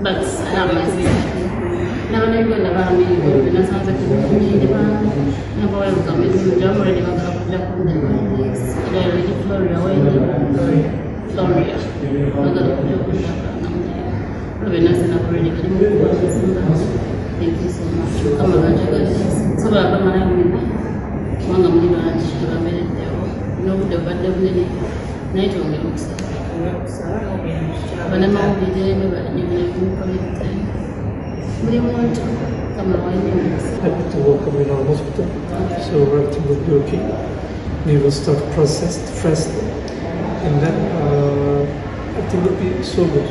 but I have my sister. Never knew when the family was in a sense of the never welcome it to the job already. I already Florida away. Florida. I got a job with that. I've been nice enough already. Thank you so much. Come on, guys. So I'm going to no, the bad devil night on the books. When I'm out with them, you will what do you want to come away? I need to welcome you in our hospital, so everything will be okay. We will start process first, and then I think it will be so good.